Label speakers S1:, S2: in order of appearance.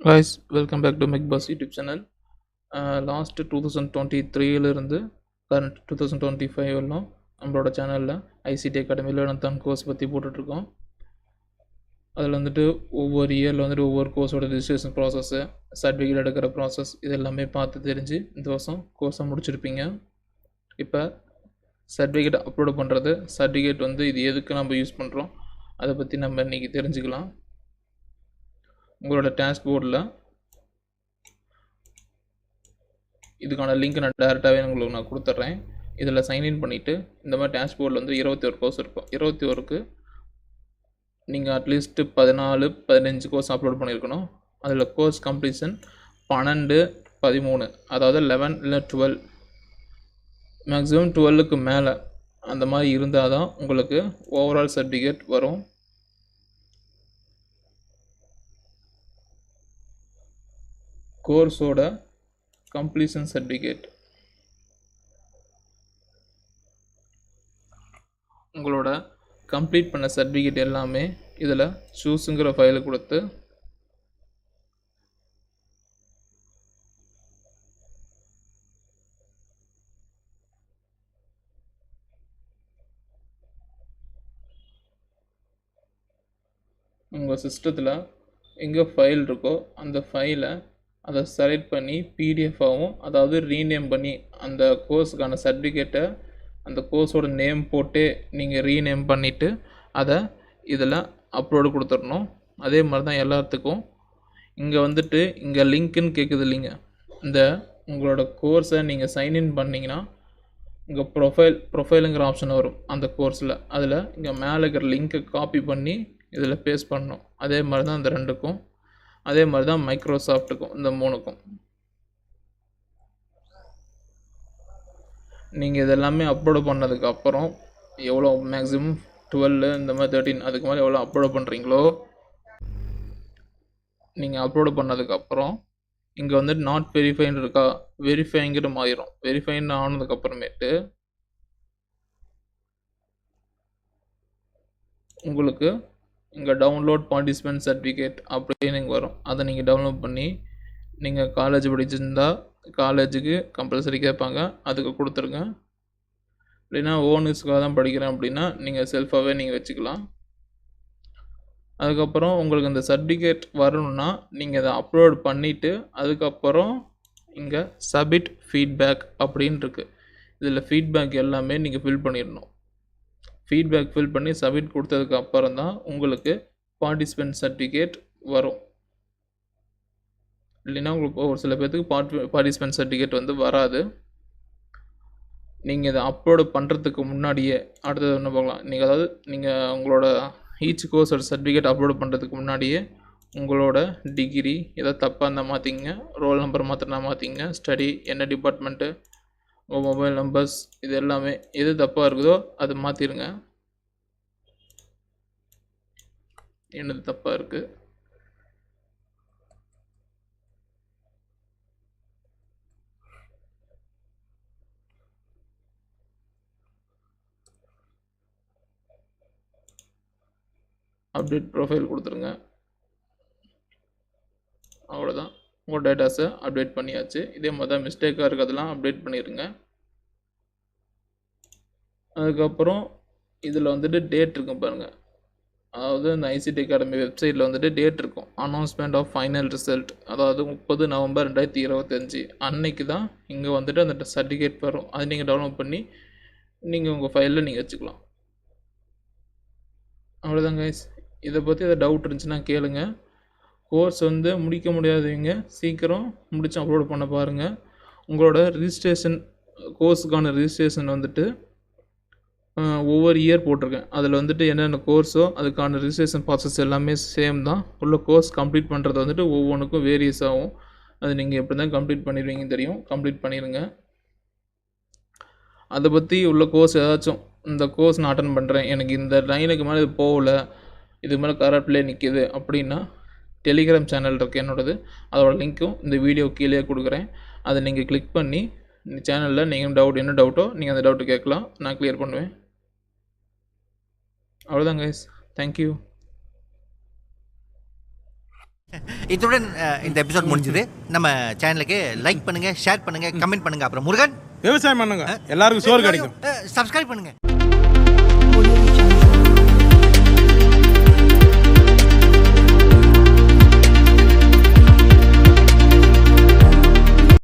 S1: Guys, welcome back to McBus YouTube channel. Last 2023 இருந்து current 2025 வரலாம் நம்மளோட சேனலில் ஐசிடி அகாடமியில் நான் கோர்ஸ் பற்றி போட்டுட்ருக்கோம். அதில் வந்துட்டு ஒவ்வொரு இயரில் வந்துட்டு ஒவ்வொரு கோர்ஸோட ரிஜிஸ்ட்ரேஷன் ப்ராசஸ்ஸு, சர்டிஃபிகேட் எடுக்கிற ப்ராசஸ் இது எல்லாமே பார்த்து தெரிஞ்சு இந்த வருஷம் கோர்ஸை முடிச்சிருப்பீங்க. இப்போ சர்டிஃபிகேட் அப்லோட் பண்ணுறது, சர்டிஃபிகேட் வந்து இது எதுக்கு நம்ம யூஸ் பண்ணுறோம் அதை பற்றி நம்ம இன்றைக்கி தெரிஞ்சுக்கலாம். உங்களோட டேஷ்போர்டில் இதுக்கான லிங்க் நான் டேரெக்டாகவே உங்களுக்கு நான் கொடுத்துட்றேன். இதில் சைன்இன் பண்ணிவிட்டு இந்த மாதிரி டேஷ்போர்டில் வந்து 21 கோர்ஸ் இருக்கும். 21க்கு நீங்கள் அட்லீஸ்ட்டு 14-15 கோர்ஸ் அப்லோட் பண்ணியிருக்கணும். அதில் கோர்ஸ் கம்ப்ளீஷன் 12-13, அதாவது 11 இல்லை 12, மேக்ஸிமம் 12க்கு மேலே அந்த மாதிரி இருந்தால் தான் உங்களுக்கு ஓவரால் சர்டிஃபிகேட் வரும். கோர்ஸோட கம்ப்ளீஷன் சர்டிஃபிகேட் உங்களோட கம்ப்ளீட் பண்ண சர்டிஃபிகேட் எல்லாமே இதில் சூஸுங்கிற ஃபைலை கொடுத்து உங்கள் சிஸ்டத்தில் எங்கே ஃபைல் இருக்கோ அந்த ஃபைலை அதை செலக்ட் பண்ணி பிடிஎஃபாகவும், அதாவது ரீநேம் பண்ணி அந்த கோர்ஸுக்கான சர்டிஃபிகேட்டை அந்த கோர்ஸோட நேம் போட்டு நீங்கள் ரீநேம் பண்ணிவிட்டு அதை இதில் அப்லோடு கொடுத்துடணும். அதே மாதிரி தான் எல்லாத்துக்கும். இங்கே வந்துட்டு இங்கே லிங்க்குன்னு கேட்குது இல்லைங்க, இந்த உங்களோட கோர்ஸை நீங்கள் சைன்இன் பண்ணிங்கன்னா இங்கே ப்ரொஃபைலுங்கிற ஆப்ஷன் வரும் அந்த கோர்ஸில். அதில் இங்கே மேலே இருக்கிற லிங்க்கை காப்பி பண்ணி இதில் பேஸ்ட் பண்ணணும். அதே மாதிரி தான் இந்த ரெண்டுக்கும், அதே மாதிரி தான் மைக்ரோசாஃப்ட்டுக்கும், இந்த 3க்கும். நீங்கள் இதெல்லாமே அப்லோடு பண்ணதுக்கப்புறம் எவ்வளோ மேக்ஸிமம் 12 இந்த மாதிரி 13 அதுக்கு மேலே எவ்வளோ அப்லோடு பண்ணுறீங்களோ, நீங்கள் அப்லோடு பண்ணதுக்கப்புறம் இங்கே வந்துட்டு நாட் வெரிஃபைன்னு இருக்கா, வெரிஃபைங்கிற மாறிடும். வெரிஃபைன்னு ஆனதுக்கப்புறமேட்டு உங்களுக்கு இங்கே டவுன்லோட் பார்ட்டிசிபென்ட் சர்டிஃபிகேட் அப்படின்னு இங்கே வரும். அதை நீங்கள் டவுன்லோட் பண்ணி நீங்கள் காலேஜ் படிச்சிருந்தால் காலேஜுக்கு கம்பல்சரி கேட்பாங்க, அதுக்கு கொடுத்துருங்க. இல்லைன்னா ஓன் யூஸ்க்காக தான் படிக்கிறேன் அப்படின்னா நீங்கள் செல்ஃபாகவே நீங்கள் வச்சுக்கலாம். அதுக்கப்புறம் உங்களுக்கு இந்த சர்டிஃபிகேட் வரணுன்னா நீங்கள் அதை அப்லோட் பண்ணிவிட்டு அதுக்கப்புறம் இங்கே சப்மிட் ஃபீட்பேக் அப்படின்னு இருக்குது. இதில் ஃபீட்பேக் எல்லாமே நீங்கள் ஃபில் பண்ணிடணும். ஃபீட்பேக் ஃபில் பண்ணி சப்மிட் கொடுத்ததுக்கு அப்புறம் தான் உங்களுக்கு பார்ட்டிசிபென்ட் சர்டிஃபிகேட் வரும். இல்லைன்னா உங்களுக்கு ஒரு சில பேர்த்துக்கு பார்ட்டிசிபென்ட் சர்டிஃபிகேட் வந்து வராது. நீங்கள் இதை அப்லோடு பண்ணுறதுக்கு முன்னாடியே அடுத்தது என்ன பார்க்கலாம், நீங்கள் உங்களோட ஈச் கோர்ஸோட சர்டிஃபிகேட் அப்லோடு பண்ணுறதுக்கு முன்னாடியே உங்களோட டிகிரி ஏதாவது தப்பாக இருந்தால் மாற்றிங்க, ரோல் நம்பர் மாற்றினா மாற்றிங்க, ஸ்டடி என்ன டிபார்ட்மெண்ட்டு, உங்கள் மொபைல் நம்பர்ஸ் இது எல்லாமே எது தப்பாக இருக்குதோ அது மாற்றிடுங்க. என்னது தப்பாக இருக்குது, அப்டேட் ப்ரொஃபைல் கொடுத்துருங்க. அவ்வளோதான், உங்கள் டேட்டாஸை அப்டேட் பண்ணியாச்சு. இதே மாதிரி தான் மிஸ்டேக்காக இருக்கிறதெல்லாம் அப்டேட் பண்ணிடுங்க. அதுக்கப்புறம் இதில் வந்துட்டு டேட் இருக்கும் பாருங்கள், அதாவது இந்த ஐசிடி அகாடமி வெப்சைட்டில் வந்துட்டு டேட் இருக்கும், அனௌன்ஸ்மெண்ட் ஆஃப் ஃபைனல் ரிசல்ட், அதாவது 30 நவம்பர் 2025 அன்னைக்கு தான் இங்கே வந்துட்டு அந்த சர்டிஃபிகேட் வரும். அதை நீங்கள் டவுன்லோட் பண்ணி நீங்கள் உங்கள் ஃபைலில் நீங்கள் வச்சுக்கலாம். அவ்வளோதான் கைஸ். இதை பற்றி எதாவது டவுட் இருந்துச்சுன்னா கேளுங்க. கோர்ஸ் வந்து முடிக்க முடியாதவங்க சீக்கிரம் முடிச்சு அப்லோட் பண்ண பாருங்கள். உங்களோட ரிஜிஸ்ட்ரேஷன் கோர்ஸுக்கான ரிஜிஸ்ட்ரேஷன் வந்துட்டு ஒவ்வொரு இயர் போட்டிருக்கேன். அதில் வந்துட்டு என்னென்ன கோர்ஸோ அதுக்கான ரிஜிஸ்ட்ரேஷன் ப்ராசஸ் எல்லாமே சேம் தான். உள்ள கோர்ஸ் கம்ப்ளீட் பண்ணுறது வந்துட்டு ஒவ்வொன்றுக்கும் வேரியஸ் ஆகும். அது நீங்கள் எப்படி தான் கம்ப்ளீட் பண்ணிடுவீங்கன்னு தெரியும். கம்ப்ளீட் பண்ணிடுங்க. அதை பற்றி உள்ள கோர்ஸ் ஏதாச்சும் இந்த கோர்ஸ் நான் அட்டன் பண்ணுறேன், எனக்கு இந்த லைனுக்கு மேலே இது போகலை, இது மேலே கரெக்ட்லேயே நிற்கிது அப்படின்னா டெலிகிராம் சேனல் இருக்குது என்னோடது, அதோட லிங்க்கும் இந்த வீடியோ கீழே கொடுக்குறேன். அதை நீங்கள் கிளிக் பண்ணி இந்த சேனலில் நீங்கள் என்ன டவுட்டோ நீங்கள் அந்த டவுட்டு கேட்கலாம், நான் கிளியர் பண்ணுவேன். அவ்வளோதான் கைஸ், தேங்க்யூ.
S2: இத்துடன் இந்த எபிசோட் முடிஞ்சது. நம்ம சேனலுக்கு லைக் பண்ணுங்க, ஷேர் பண்ணுங்க, கமெண்ட் பண்ணுங்க. அப்புறம் முருகன்
S3: விவசாயம் பண்ணுங்க, எல்லாருக்கும் சோறு கிடைக்கும்.
S2: சப்ஸ்கிரைப் பண்ணுங்க.